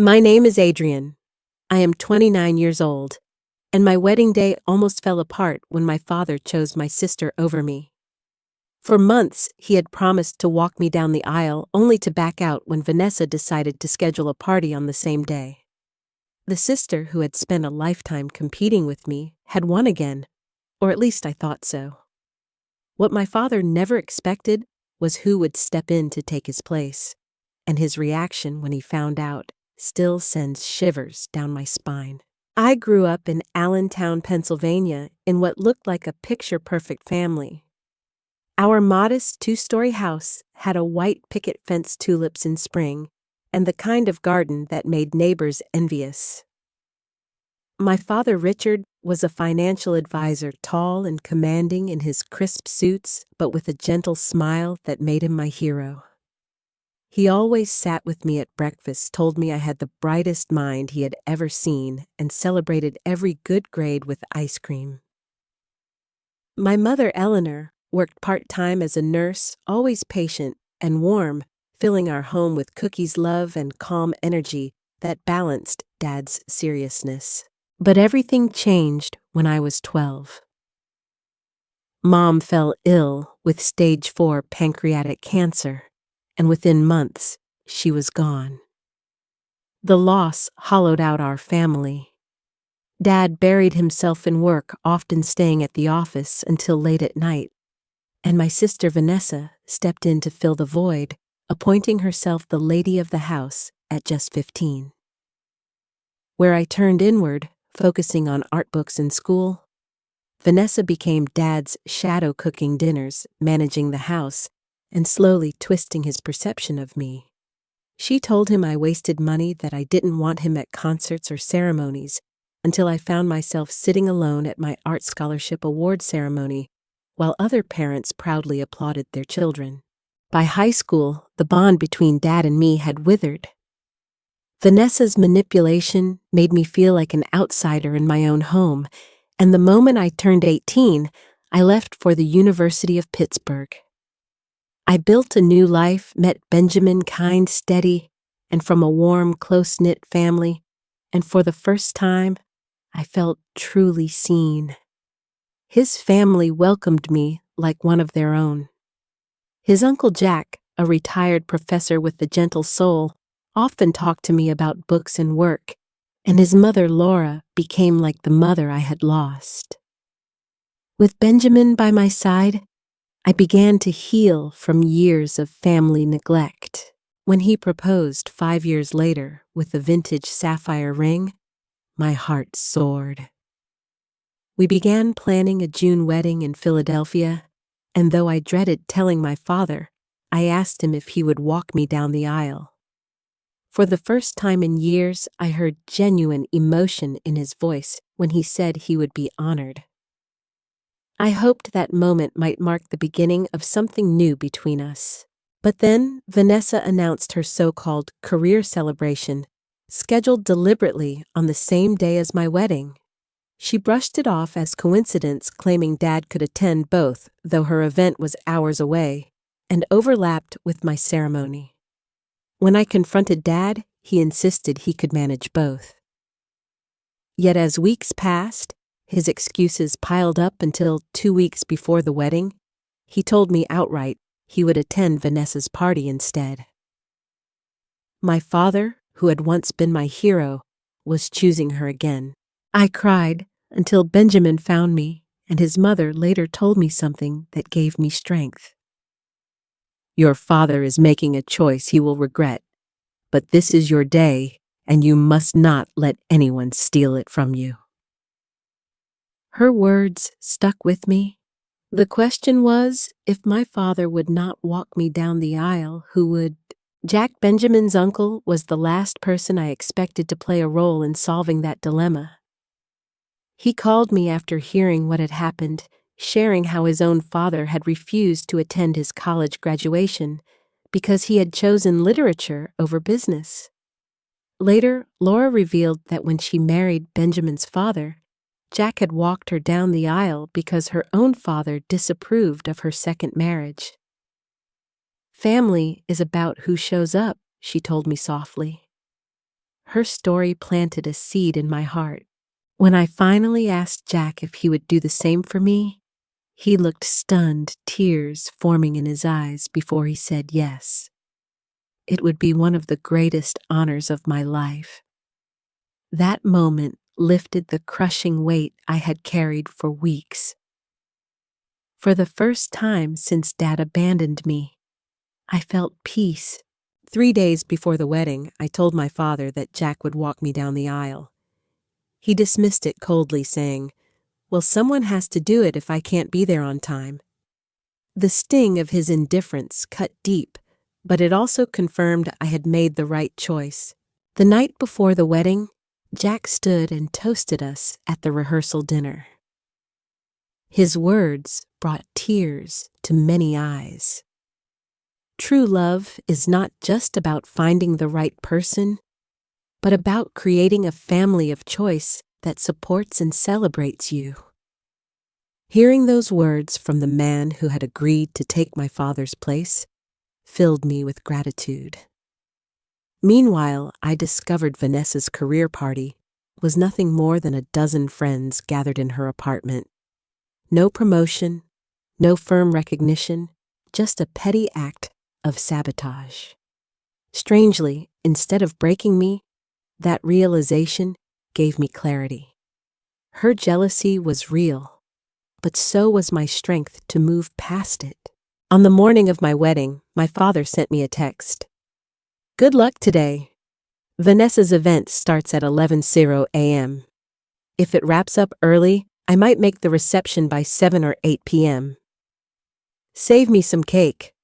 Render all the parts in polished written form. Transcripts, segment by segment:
My name is Adrian. I am 29 years old, and my wedding day almost fell apart when my father chose my sister over me. For months, he had promised to walk me down the aisle only to back out when Vanessa decided to schedule a party on the same day. The sister who had spent a lifetime competing with me had won again, or at least I thought so. What my father never expected was who would step in to take his place, and his reaction when he found out still sends shivers down my spine. I grew up in Allentown, Pennsylvania, in what looked like a picture-perfect family. Our modest two-story house had a white picket fence tulips in spring and the kind of garden that made neighbors envious. My father, Richard, was a financial advisor, tall and commanding in his crisp suits, but with a gentle smile that made him my hero. He always sat with me at breakfast, told me I had the brightest mind he had ever seen, and celebrated every good grade with ice cream. My mother, Eleanor, worked part-time as a nurse, always patient and warm, filling our home with cookies, love, and calm energy that balanced Dad's seriousness. But everything changed when I was 12. Mom fell ill with stage 4 pancreatic cancer, and within months, she was gone. The loss hollowed out our family. Dad buried himself in work, often staying at the office until late at night, and my sister Vanessa stepped in to fill the void, appointing herself the lady of the house at just 15. Where I turned inward, focusing on art books in school, Vanessa became Dad's shadow cooking dinners, managing the house, and slowly twisting his perception of me. She told him I wasted money, that I didn't want him at concerts or ceremonies, until I found myself sitting alone at my art scholarship award ceremony, while other parents proudly applauded their children. By high school, the bond between Dad and me had withered. Vanessa's manipulation made me feel like an outsider in my own home, and the moment I turned 18, I left for the University of Pittsburgh. I built a new life, met Benjamin, kind, steady, and from a warm, close-knit family, and for the first time, I felt truly seen. His family welcomed me like one of their own. His Uncle Jack, a retired professor with a gentle soul, often talked to me about books and work, and his mother, Laura, became like the mother I had lost. With Benjamin by my side, I began to heal from years of family neglect. When he proposed 5 years later with a vintage sapphire ring, my heart soared. We began planning a June wedding in Philadelphia, and though I dreaded telling my father, I asked him if he would walk me down the aisle. For the first time in years, I heard genuine emotion in his voice when he said he would be honored. I hoped that moment might mark the beginning of something new between us. But then Vanessa announced her so-called career celebration, scheduled deliberately on the same day as my wedding. She brushed it off as coincidence, claiming Dad could attend both, though her event was hours away, and overlapped with my ceremony. When I confronted Dad, he insisted he could manage both. Yet as weeks passed, his excuses piled up until 2 weeks before the wedding, he told me outright he would attend Vanessa's party instead. My father, who had once been my hero, was choosing her again. I cried until Benjamin found me, and his mother later told me something that gave me strength. Your father is making a choice he will regret, but this is your day, and you must not let anyone steal it from you. Her words stuck with me. The question was, if my father would not walk me down the aisle, who would? Jack, Benjamin's uncle, was the last person I expected to play a role in solving that dilemma. He called me after hearing what had happened, sharing how his own father had refused to attend his college graduation because he had chosen literature over business. Later, Laura revealed that when she married Benjamin's father, Jack had walked her down the aisle because her own father disapproved of her second marriage. Family is about who shows up, she told me softly. Her story planted a seed in my heart. When I finally asked Jack if he would do the same for me, he looked stunned, tears forming in his eyes before he said yes. It would be one of the greatest honors of my life. That moment lifted the crushing weight I had carried for weeks. For the first time since Dad abandoned me, I felt peace. 3 days before the wedding, I told my father that Jack would walk me down the aisle. He dismissed it coldly, saying, "Well, someone has to do it if I can't be there on time." The sting of his indifference cut deep, but it also confirmed I had made the right choice. The night before the wedding, Jack stood and toasted us at the rehearsal dinner. His words brought tears to many eyes. True love is not just about finding the right person, but about creating a family of choice that supports and celebrates you. Hearing those words from the man who had agreed to take my father's place filled me with gratitude. Meanwhile, I discovered Vanessa's career party was nothing more than a dozen friends gathered in her apartment. No promotion, no firm recognition, just a petty act of sabotage. Strangely, instead of breaking me, that realization gave me clarity. Her jealousy was real, but so was my strength to move past it. On the morning of my wedding, my father sent me a text. "Good luck today. Vanessa's event starts at 11:00 a.m. If it wraps up early, I might make the reception by 7 or 8 p.m. Save me some cake.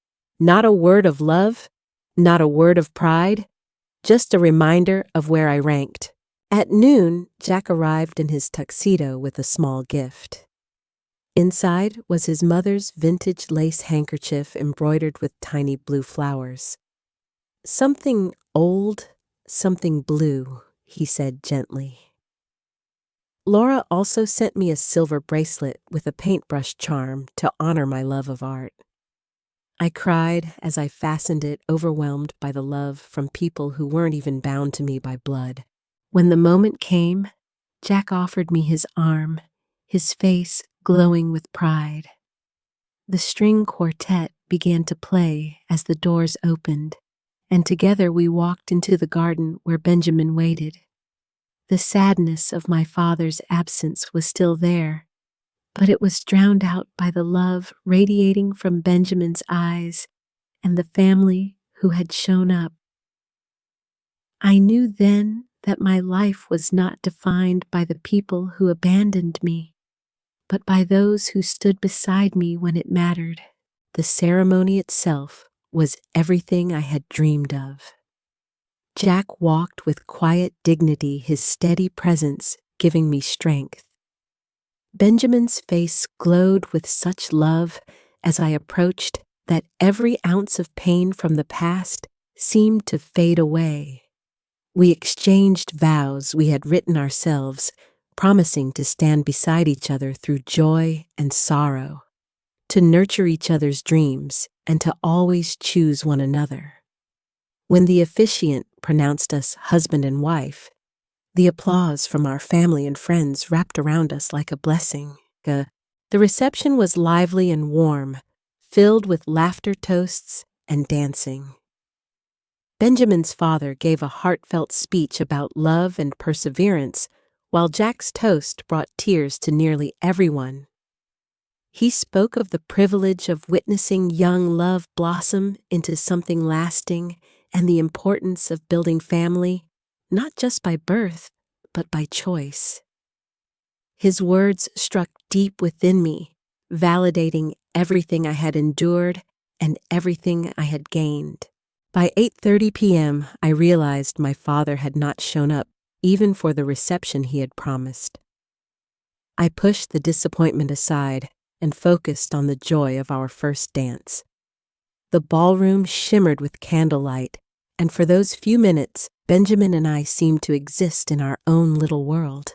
Not a word of love, not a word of pride, just a reminder of where I ranked." At noon, Jack arrived in his tuxedo with a small gift. Inside was his mother's vintage lace handkerchief embroidered with tiny blue flowers. "Something old, something blue," he said gently. Laura also sent me a silver bracelet with a paintbrush charm to honor my love of art. I cried as I fastened it, overwhelmed by the love from people who weren't even bound to me by blood. When the moment came, Jack offered me his arm, his face glowing with pride. The string quartet began to play as the doors opened, and together we walked into the garden where Benjamin waited. The sadness of my father's absence was still there, but it was drowned out by the love radiating from Benjamin's eyes and the family who had shown up. I knew then that my life was not defined by the people who abandoned me, but by those who stood beside me when it mattered. The ceremony itself was everything I had dreamed of. Jack walked with quiet dignity, his steady presence giving me strength. Benjamin's face glowed with such love as I approached that every ounce of pain from the past seemed to fade away. We exchanged vows we had written ourselves, promising to stand beside each other through joy and sorrow, to nurture each other's dreams, and to always choose one another. When the officiant pronounced us husband and wife, the applause from our family and friends wrapped around us like a blessing. The reception was lively and warm, filled with laughter, toasts, and dancing. Benjamin's father gave a heartfelt speech about love and perseverance, while Jack's toast brought tears to nearly everyone. He spoke of the privilege of witnessing young love blossom into something lasting and the importance of building family, not just by birth, but by choice. His words struck deep within me, validating everything I had endured and everything I had gained. By 8:30 p.m., I realized my father had not shown up, even for the reception he had promised. I pushed the disappointment aside and focused on the joy of our first dance. The ballroom shimmered with candlelight, and for those few minutes, Benjamin and I seemed to exist in our own little world.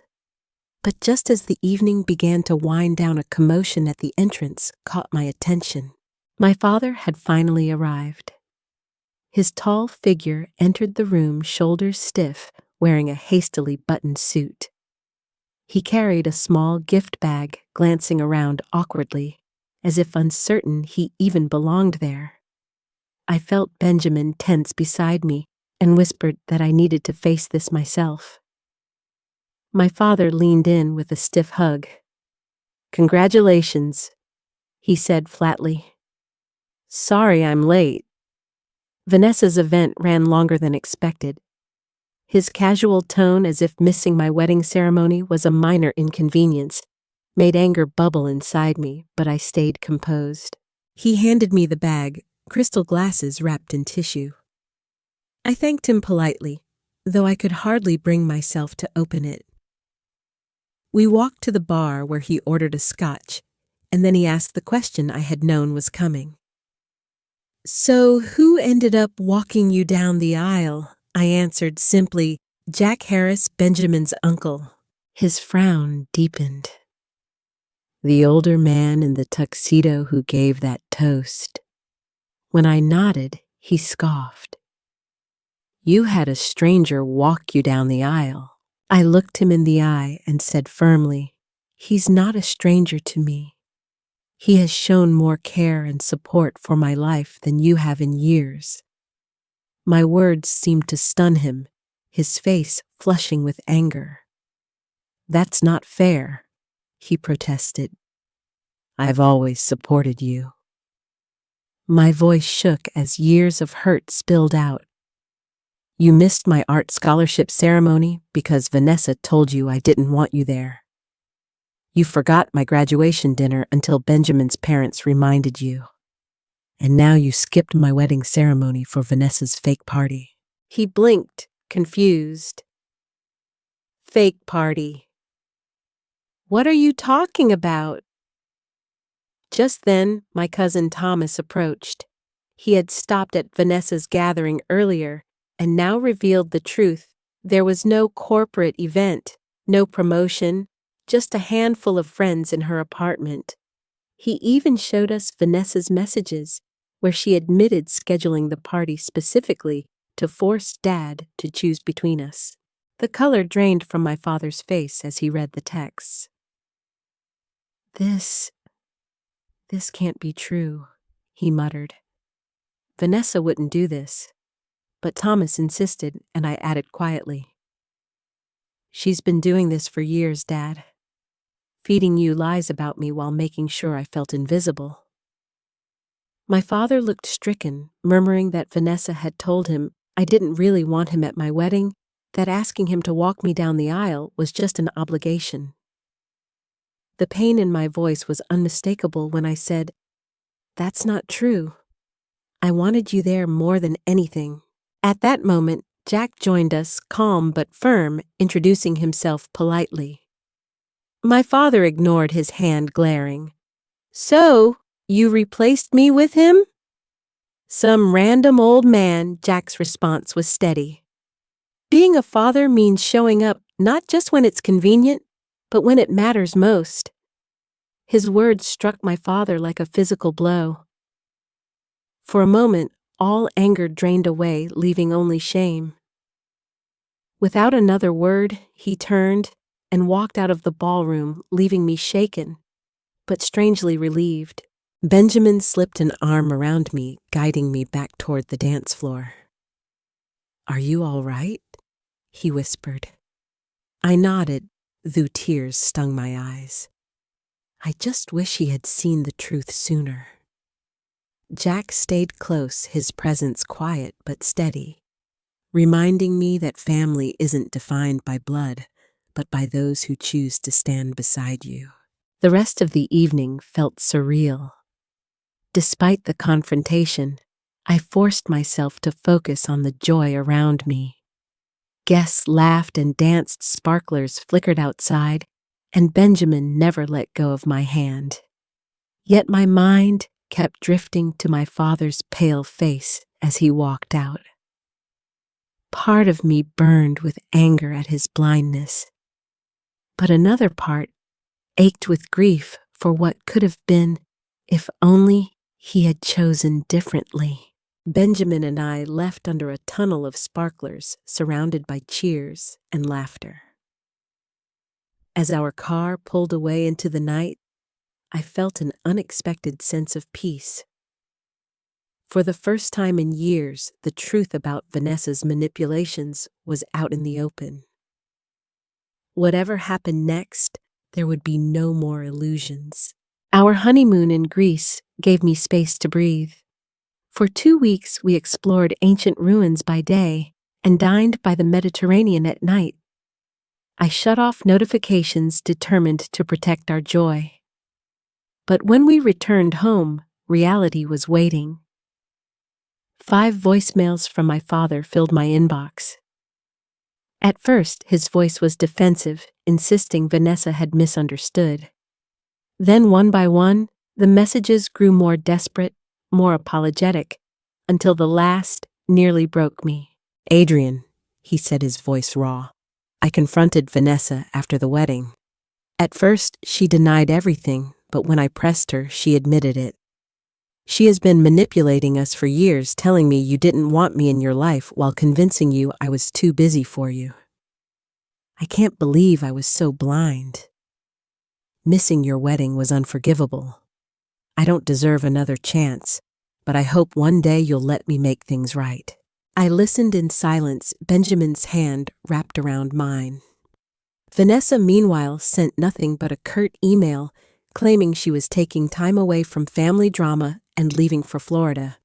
But just as the evening began to wind down, a commotion at the entrance caught my attention. My father had finally arrived. His tall figure entered the room, shoulders stiff, wearing a hastily buttoned suit. He carried a small gift bag, glancing around awkwardly, as if uncertain he even belonged there. I felt Benjamin tense beside me and whispered that I needed to face this myself. My father leaned in with a stiff hug. "Congratulations," he said flatly. "Sorry I'm late." Vanessa's event ran longer than expected. His casual tone, as if missing my wedding ceremony was a minor inconvenience, made anger bubble inside me, but I stayed composed. He handed me the bag, crystal glasses wrapped in tissue. I thanked him politely, though I could hardly bring myself to open it. We walked to the bar where he ordered a scotch, and then he asked the question I had known was coming. "So who ended up walking you down the aisle?" I answered simply, "Jack Harris, Benjamin's uncle." His frown deepened. "The older man in the tuxedo who gave that toast." When I nodded, he scoffed. "You had a stranger walk you down the aisle." I looked him in the eye and said firmly, "He's not a stranger to me. He has shown more care and support for my life than you have in years." My words seemed to stun him, his face flushing with anger. "That's not fair," he protested. "I've always supported you." My voice shook as years of hurt spilled out. "You missed my art scholarship ceremony because Vanessa told you I didn't want you there. You forgot my graduation dinner until Benjamin's parents reminded you. And now you skipped my wedding ceremony for Vanessa's fake party." He blinked, confused. "Fake party? What are you talking about?" Just then, my cousin Thomas approached. He had stopped at Vanessa's gathering earlier and now revealed the truth. There was no corporate event, no promotion, just a handful of friends in her apartment. He even showed us Vanessa's messages, where she admitted scheduling the party specifically to force Dad to choose between us. The color drained from my father's face as he read the texts. This can't be true," he muttered. "Vanessa wouldn't do this." But Thomas insisted, and I added quietly, "She's been doing this for years, Dad. Feeding you lies about me while making sure I felt invisible." My father looked stricken, murmuring that Vanessa had told him I didn't really want him at my wedding, that asking him to walk me down the aisle was just an obligation. The pain in my voice was unmistakable when I said, "That's not true. I wanted you there more than anything." At that moment, Jack joined us, calm but firm, introducing himself politely. My father ignored his hand, glaring. "So, you replaced me with him?" "Some random old man," Jack's response was steady. "Being a father means showing up not just when it's convenient, but when it matters most." His words struck my father like a physical blow. For a moment, all anger drained away, leaving only shame. Without another word, he turned and walked out of the ballroom, leaving me shaken, but strangely relieved. Benjamin slipped an arm around me, guiding me back toward the dance floor. "Are you all right?" he whispered. I nodded, though tears stung my eyes. I just wish he had seen the truth sooner. Jack stayed close, his presence quiet but steady, reminding me that family isn't defined by blood, but by those who choose to stand beside you. The rest of the evening felt surreal. Despite the confrontation, I forced myself to focus on the joy around me. Guests laughed and danced, sparklers flickered outside, and Benjamin never let go of my hand. Yet my mind kept drifting to my father's pale face as he walked out. Part of me burned with anger at his blindness, but another part ached with grief for what could have been if only he had chosen differently. Benjamin and I left under a tunnel of sparklers, surrounded by cheers and laughter. As our car pulled away into the night, I felt an unexpected sense of peace. For the first time in years, the truth about Vanessa's manipulations was out in the open. Whatever happened next, there would be no more illusions. Our honeymoon in Greece gave me space to breathe. For 2 weeks, we explored ancient ruins by day and dined by the Mediterranean at night. I shut off notifications, determined to protect our joy. But when we returned home, reality was waiting. 5 voicemails from my father filled my inbox. At first, his voice was defensive, insisting Vanessa had misunderstood. Then, one by one, the messages grew more desperate, more apologetic, until the last nearly broke me. "Adrian," he said, his voice raw. "I confronted Vanessa after the wedding. At first, she denied everything, but when I pressed her, she admitted it. She has been manipulating us for years, telling me you didn't want me in your life while convincing you I was too busy for you. I can't believe I was so blind. Missing your wedding was unforgivable. I don't deserve another chance, but I hope one day you'll let me make things right." I listened in silence, Benjamin's hand wrapped around mine. Vanessa, meanwhile, sent nothing but a curt email claiming she was taking time away from family drama and leaving for Florida.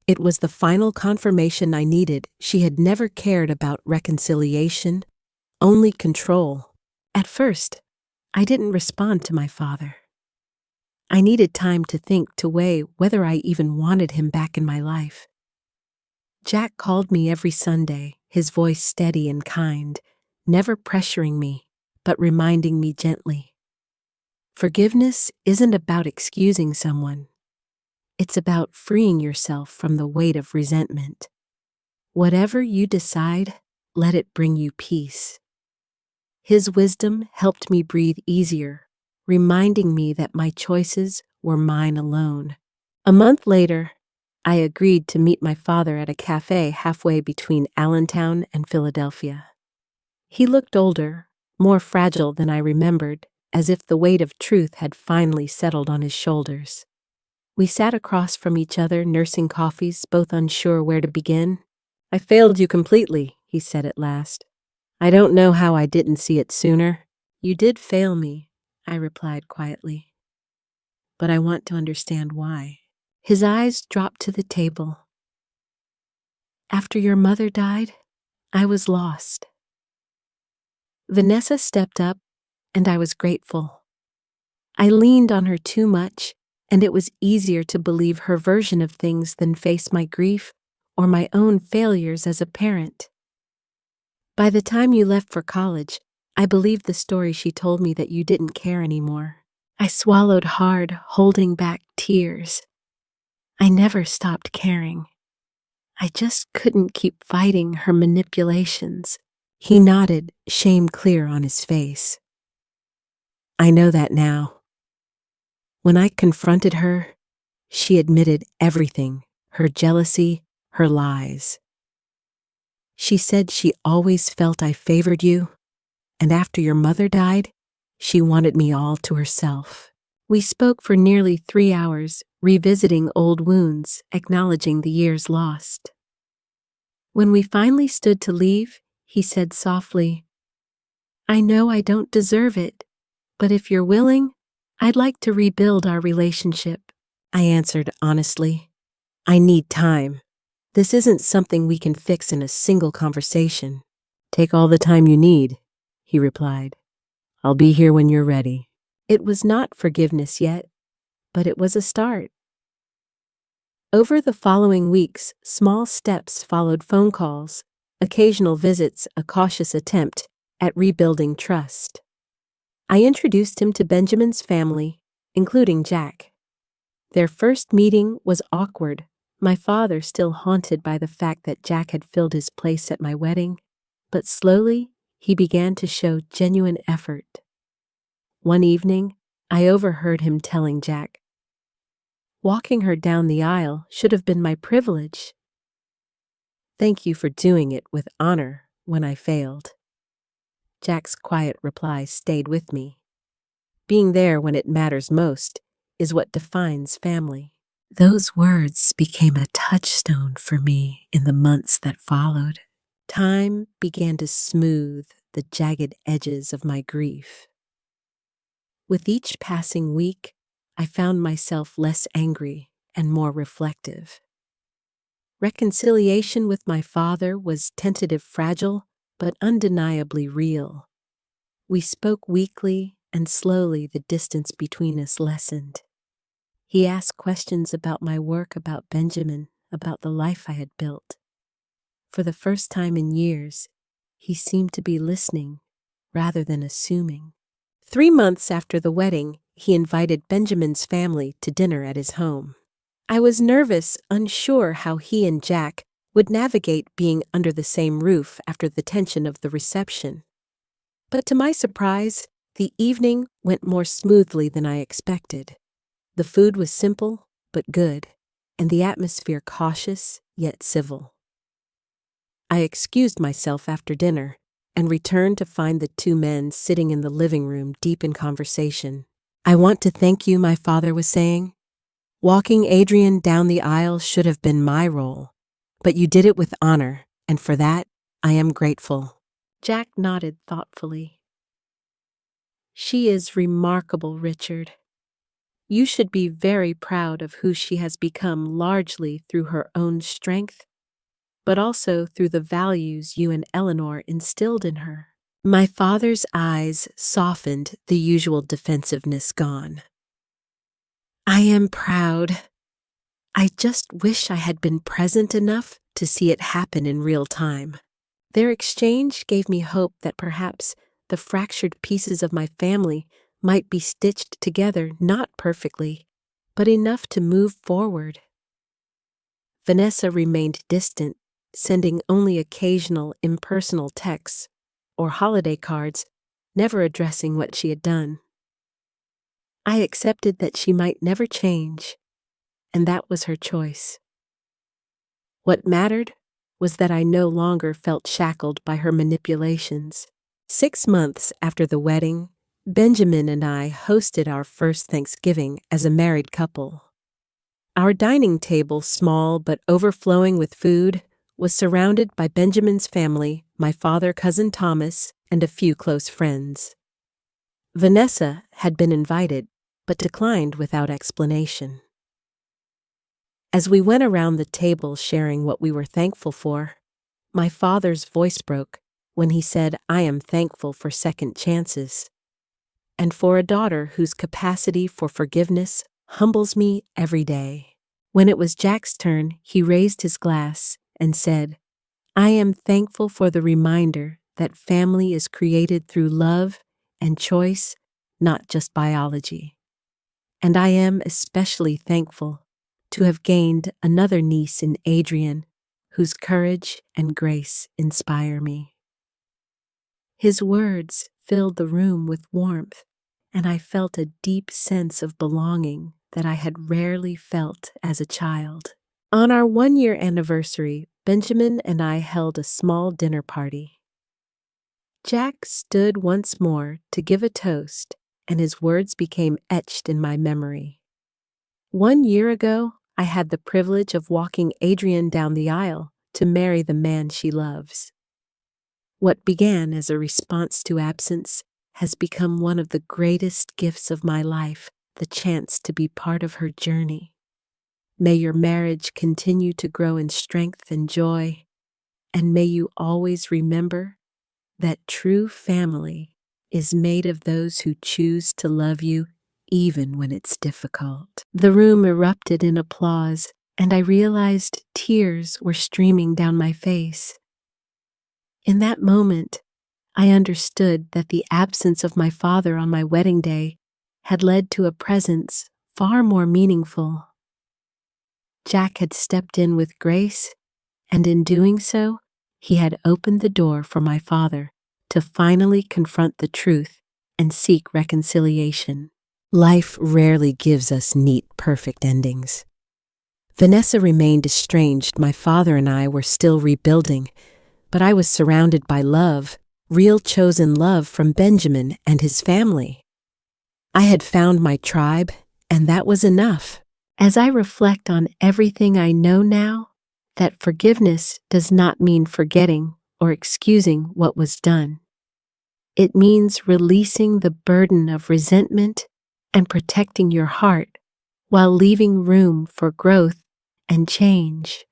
It was the final confirmation I needed. She had never cared about reconciliation, only control. At first, I didn't respond to my father. I needed time to think, to weigh whether I even wanted him back in my life. Jack called me every Sunday, his voice steady and kind, never pressuring me, but reminding me gently. Forgiveness isn't about excusing someone. It's about freeing yourself from the weight of resentment. Whatever you decide, let it bring you peace. His wisdom helped me breathe easier, reminding me that my choices were mine alone. A month later, I agreed to meet my father at a cafe halfway between Allentown and Philadelphia. He looked older, more fragile than I remembered, as if the weight of truth had finally settled on his shoulders. We sat across from each other, nursing coffees, both unsure where to begin. "I failed you completely," he said at last. "I don't know how I didn't see it sooner." "You did fail me," I replied quietly. "But I want to understand why." His eyes dropped to the table. "After your mother died, I was lost. Vanessa stepped up, and I was grateful. I leaned on her too much, and it was easier to believe her version of things than face my grief or my own failures as a parent. By the time you left for college, I believed the story she told me that you didn't care anymore. I swallowed hard, holding back tears. I never stopped caring. I just couldn't keep fighting her manipulations." He nodded, shame clear on his face. "I know that now. When I confronted her, she admitted everything, her jealousy, her lies. She said she always felt I favored you, and after your mother died, she wanted me all to herself." We spoke for nearly 3 hours, revisiting old wounds, acknowledging the years lost. When we finally stood to leave, he said softly, "I know I don't deserve it, but if you're willing, I'd like to rebuild our relationship." I answered honestly, "I need time. This isn't something we can fix in a single conversation." "Take all the time you need," he replied. "I'll be here when you're ready." It was not forgiveness yet, but it was a start. Over the following weeks, small steps followed phone calls, occasional visits, a cautious attempt at rebuilding trust. I introduced him to Benjamin's family, including Jack. Their first meeting was awkward, my father still haunted by the fact that Jack had filled his place at my wedding, but slowly he began to show genuine effort. One evening, I overheard him telling Jack, "Walking her down the aisle should have been my privilege, Thank you for doing it with honor when I failed. Jack's quiet reply stayed with me. Being there when it matters most is what defines family. Those words became a touchstone for me in the months that followed. Time began to smooth the jagged edges of my grief. With each passing week, I found myself less angry and more reflective. Reconciliation with my father was tentative, fragile, but undeniably real. We spoke weekly, and slowly the distance between us lessened. He asked questions about my work, about Benjamin, about the life I had built. For the first time in years, he seemed to be listening rather than assuming. 3 months after the wedding, he invited Benjamin's family to dinner at his home. I was nervous, unsure how he and Jack would navigate being under the same roof after the tension of the reception. But to my surprise, the evening went more smoothly than I expected. The food was simple but good, and the atmosphere cautious yet civil. I excused myself after dinner and returned to find the two men sitting in the living room deep in conversation. "I want to thank you," my father was saying. "Walking Adrian down the aisle should have been my role, but you did it with honor, and for that, I am grateful." Jack nodded thoughtfully. "She is remarkable, Richard. You should be very proud of who she has become, largely through her own strength, but also through the values you and Eleanor instilled in her." My father's eyes softened, the usual defensiveness gone. "I am proud. I just wish I had been present enough to see it happen in real time." Their exchange gave me hope that perhaps the fractured pieces of my family might be stitched together, not perfectly, but enough to move forward. Vanessa remained distant, sending only occasional impersonal texts or holiday cards, never addressing what she had done. I accepted that she might never change, and that was her choice. What mattered was that I no longer felt shackled by her manipulations. 6 months after the wedding, Benjamin and I hosted our first Thanksgiving as a married couple. Our dining table, small but overflowing with food, was surrounded by Benjamin's family, my father, cousin Thomas, and a few close friends. Vanessa had been invited, but declined without explanation. As we went around the table sharing what we were thankful for, my father's voice broke when he said, "I am thankful for second chances, and for a daughter whose capacity for forgiveness humbles me every day." When it was Jack's turn, he raised his glass and said, "I am thankful for the reminder that family is created through love and choice, not just biology. And I am especially thankful to have gained another niece in Adrian, whose courage and grace inspire me." His words filled the room with warmth, and I felt a deep sense of belonging that I had rarely felt as a child. On our 1-year anniversary, Benjamin and I held a small dinner party. Jack stood once more to give a toast, and his words became etched in my memory. 1 year ago, I had the privilege of walking Adrian down the aisle to marry the man she loves. What began as a response to absence has become one of the greatest gifts of my life, the chance to be part of her journey. May your marriage continue to grow in strength and joy, and may you always remember that true family is made of those who choose to love you even when it's difficult. The room erupted in applause, and I realized tears were streaming down my face. In that moment, I understood that the absence of my father on my wedding day had led to a presence far more meaningful. Jack had stepped in with grace, and in doing so, he had opened the door for my father to finally confront the truth and seek reconciliation. Life rarely gives us neat, perfect endings. Vanessa remained estranged. My father and I were still rebuilding, but I was surrounded by love, real chosen love from Benjamin and his family. I had found my tribe, and that was enough. As I reflect on everything I know now, that forgiveness does not mean forgetting or excusing what was done. It means releasing the burden of resentment and protecting your heart while leaving room for growth and change.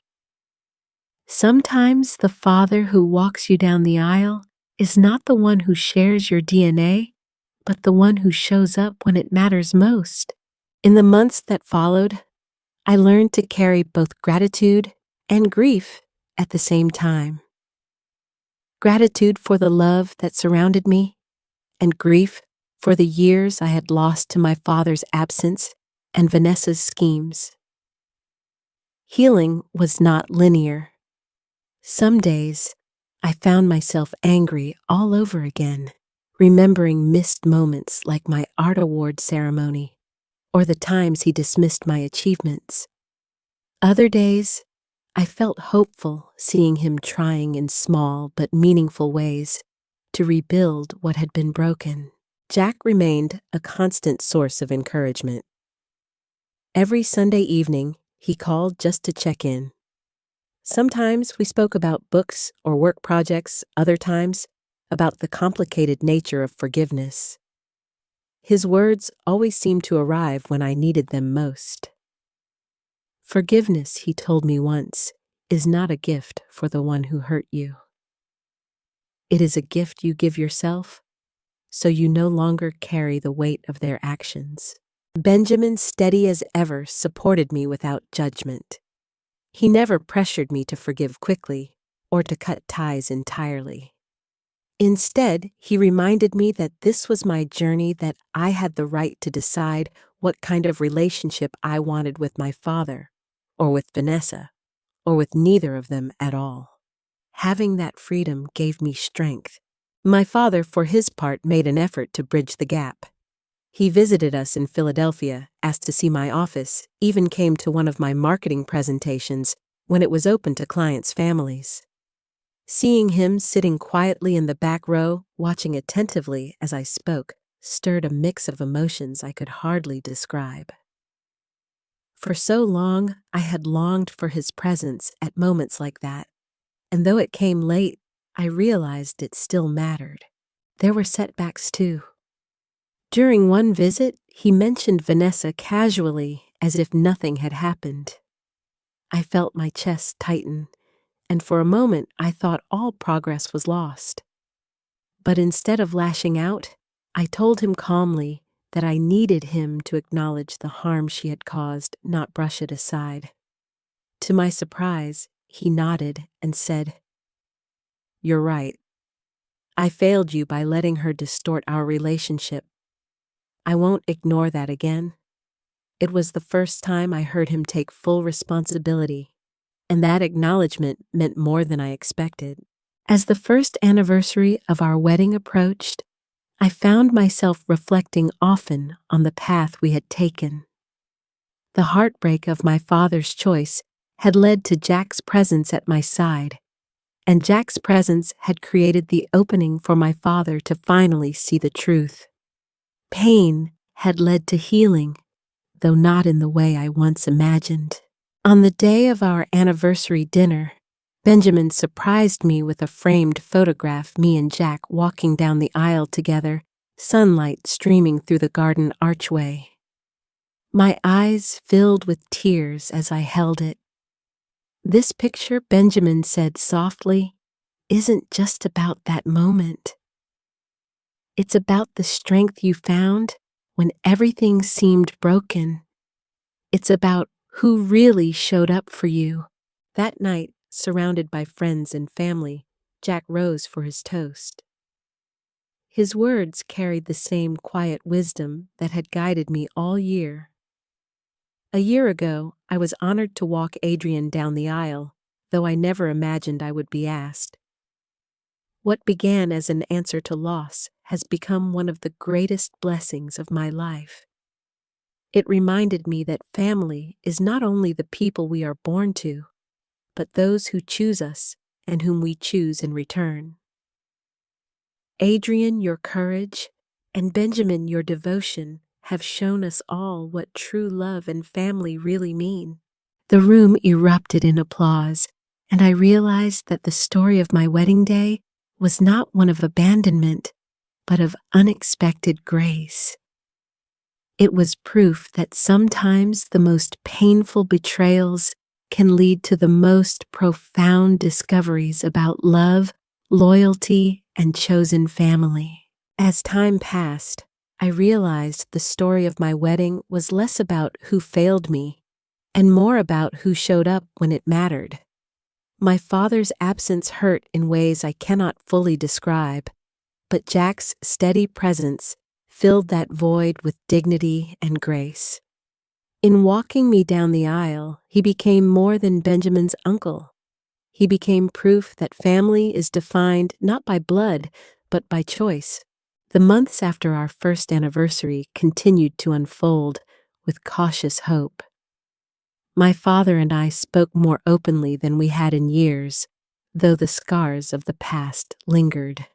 Sometimes the father who walks you down the aisle is not the one who shares your DNA, but the one who shows up when it matters most. In the months that followed, I learned to carry both gratitude and grief at the same time. Gratitude for the love that surrounded me, and grief for the years I had lost to my father's absence and Vanessa's schemes. Healing was not linear. Some days, I found myself angry all over again, remembering missed moments like my art award ceremony or the times he dismissed my achievements. Other days, I felt hopeful seeing him trying in small but meaningful ways to rebuild what had been broken. Jack remained a constant source of encouragement. Every Sunday evening, he called just to check in. Sometimes we spoke about books or work projects, other times about the complicated nature of forgiveness. His words always seemed to arrive when I needed them most. Forgiveness, he told me once, is not a gift for the one who hurt you. It is a gift you give yourself, so you no longer carry the weight of their actions. Benjamin, steady as ever, supported me without judgment. He never pressured me to forgive quickly or to cut ties entirely. Instead, he reminded me that this was my journey, that I had the right to decide what kind of relationship I wanted with my father, or with Vanessa, or with neither of them at all. Having that freedom gave me strength. My father, for his part, made an effort to bridge the gap. He visited us in Philadelphia, asked to see my office, even came to one of my marketing presentations when it was open to clients' families. Seeing him sitting quietly in the back row, watching attentively as I spoke, stirred a mix of emotions I could hardly describe. For so long, I had longed for his presence at moments like that, and though it came late, I realized it still mattered. There were setbacks too. During one visit, he mentioned Vanessa casually, as if nothing had happened. I felt my chest tighten, and for a moment I thought all progress was lost. But instead of lashing out, I told him calmly that I needed him to acknowledge the harm she had caused, not brush it aside. To my surprise, he nodded and said, "You're right. I failed you by letting her distort our relationship. I won't ignore that again." It was the first time I heard him take full responsibility, and that acknowledgement meant more than I expected. As the first anniversary of our wedding approached, I found myself reflecting often on the path we had taken. The heartbreak of my father's choice had led to Jack's presence at my side, and Jack's presence had created the opening for my father to finally see the truth. Pain had led to healing, though not in the way I once imagined. On the day of our anniversary dinner, Benjamin surprised me with a framed photograph, me and Jack walking down the aisle together, sunlight streaming through the garden archway. My eyes filled with tears as I held it. "This picture," Benjamin said softly, "isn't just about that moment. It's about the strength you found when everything seemed broken. It's about who really showed up for you." That night, surrounded by friends and family, Jack rose for his toast. His words carried the same quiet wisdom that had guided me all year. A year ago, I was honored to walk Adrian down the aisle, though I never imagined I would be asked. What began as an answer to loss has become one of the greatest blessings of my life. It reminded me that family is not only the people we are born to, but those who choose us and whom we choose in return. Adrian, your courage, and Benjamin, your devotion, have shown us all what true love and family really mean. The room erupted in applause, and I realized that the story of my wedding day was not one of abandonment, but of unexpected grace. It was proof that sometimes the most painful betrayals can lead to the most profound discoveries about love, loyalty, and chosen family. As time passed, I realized the story of my wedding was less about who failed me and more about who showed up when it mattered. My father's absence hurt in ways I cannot fully describe, but Jack's steady presence filled that void with dignity and grace. In walking me down the aisle, he became more than Benjamin's uncle. He became proof that family is defined not by blood, but by choice. The months after our first anniversary continued to unfold with cautious hope. My father and I spoke more openly than we had in years, though the scars of the past lingered.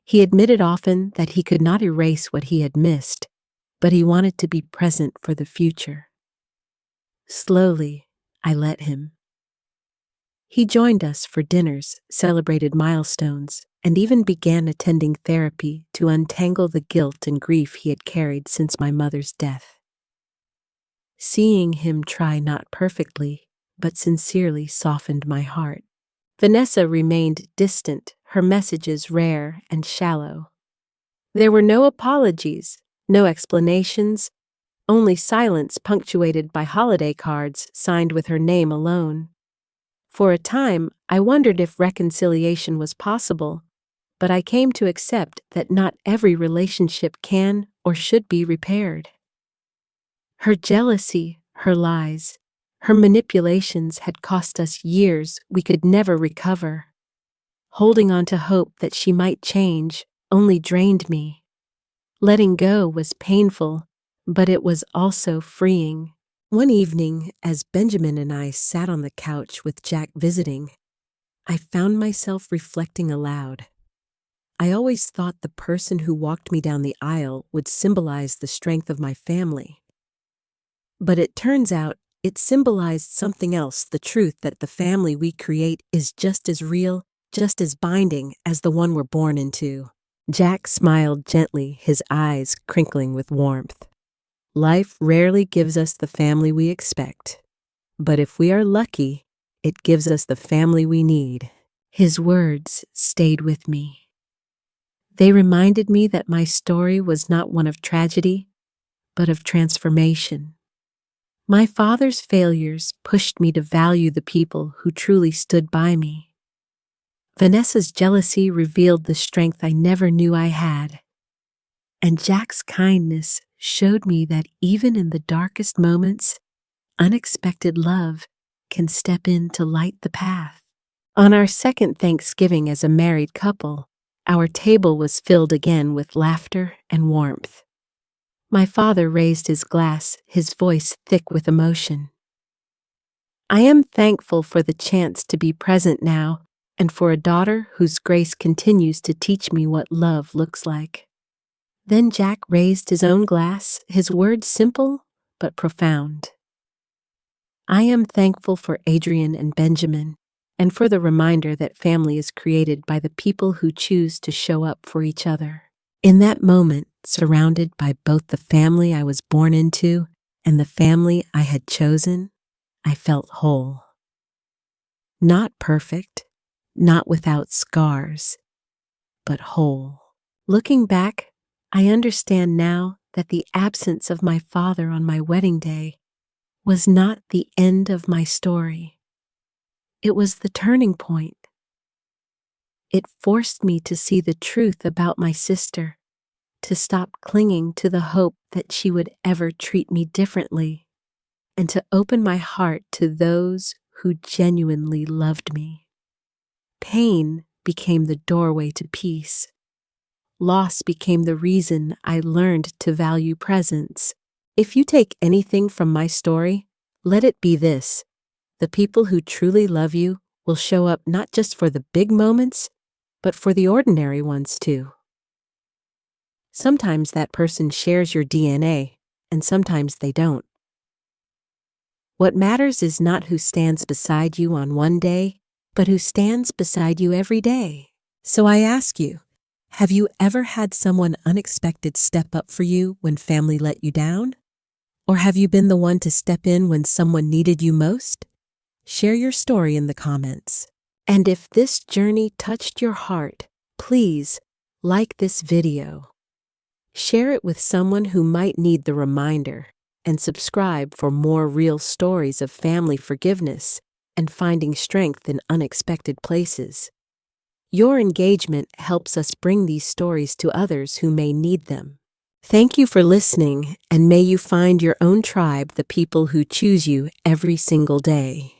He admitted often that he could not erase what he had missed, but he wanted to be present for the future. Slowly, I let him. He joined us for dinners, celebrated milestones, and even began attending therapy to untangle the guilt and grief he had carried since my mother's death. Seeing him try not perfectly, but sincerely softened my heart. Vanessa remained distant, her messages rare and shallow. There were no apologies, no explanations, only silence punctuated by holiday cards signed with her name alone. For a time, I wondered if reconciliation was possible, but I came to accept that not every relationship can or should be repaired. Her jealousy, her lies, her manipulations had cost us years we could never recover. Holding on to hope that she might change only drained me. Letting go was painful, but it was also freeing. One evening, as Benjamin and I sat on the couch with Jack visiting, I found myself reflecting aloud. I always thought the person who walked me down the aisle would symbolize the strength of my family. But it turns out it symbolized something else, the truth that the family we create is just as real, just as binding as the one we're born into. Jack smiled gently, his eyes crinkling with warmth. Life rarely gives us the family we expect, but if we are lucky, it gives us the family we need. His words stayed with me. They reminded me that my story was not one of tragedy, but of transformation. My father's failures pushed me to value the people who truly stood by me. Vanessa's jealousy revealed the strength I never knew I had. And Jack's kindness showed me that even in the darkest moments, unexpected love can step in to light the path. On our second Thanksgiving as a married couple, our table was filled again with laughter and warmth. My father raised his glass, his voice thick with emotion. I am thankful for the chance to be present now and for a daughter whose grace continues to teach me what love looks like. Then Jack raised his own glass, his words simple but profound. I am thankful for Adrian and Benjamin, and for the reminder that family is created by the people who choose to show up for each other. In that moment, surrounded by both the family I was born into and the family I had chosen, I felt whole. Not perfect, not without scars, but whole. Looking back, I understand now that the absence of my father on my wedding day was not the end of my story. It was the turning point. It forced me to see the truth about my sister, to stop clinging to the hope that she would ever treat me differently, and to open my heart to those who genuinely loved me. Pain became the doorway to peace. Loss became the reason I learned to value presence, If you take anything from my story, let it be this: the people who truly love you will show up not just for the big moments, but for the ordinary ones too. Sometimes that person shares your DNA, and sometimes they don't. What matters is not who stands beside you on one day, but who stands beside you every day. So I ask you, have you ever had someone unexpected step up for you when family let you down? Or have you been the one to step in when someone needed you most? Share your story in the comments. And if this journey touched your heart, please like this video. Share it with someone who might need the reminder, and subscribe for more real stories of family forgiveness and finding strength in unexpected places. Your engagement helps us bring these stories to others who may need them. Thank you for listening, and may you find your own tribe, the people who choose you every single day.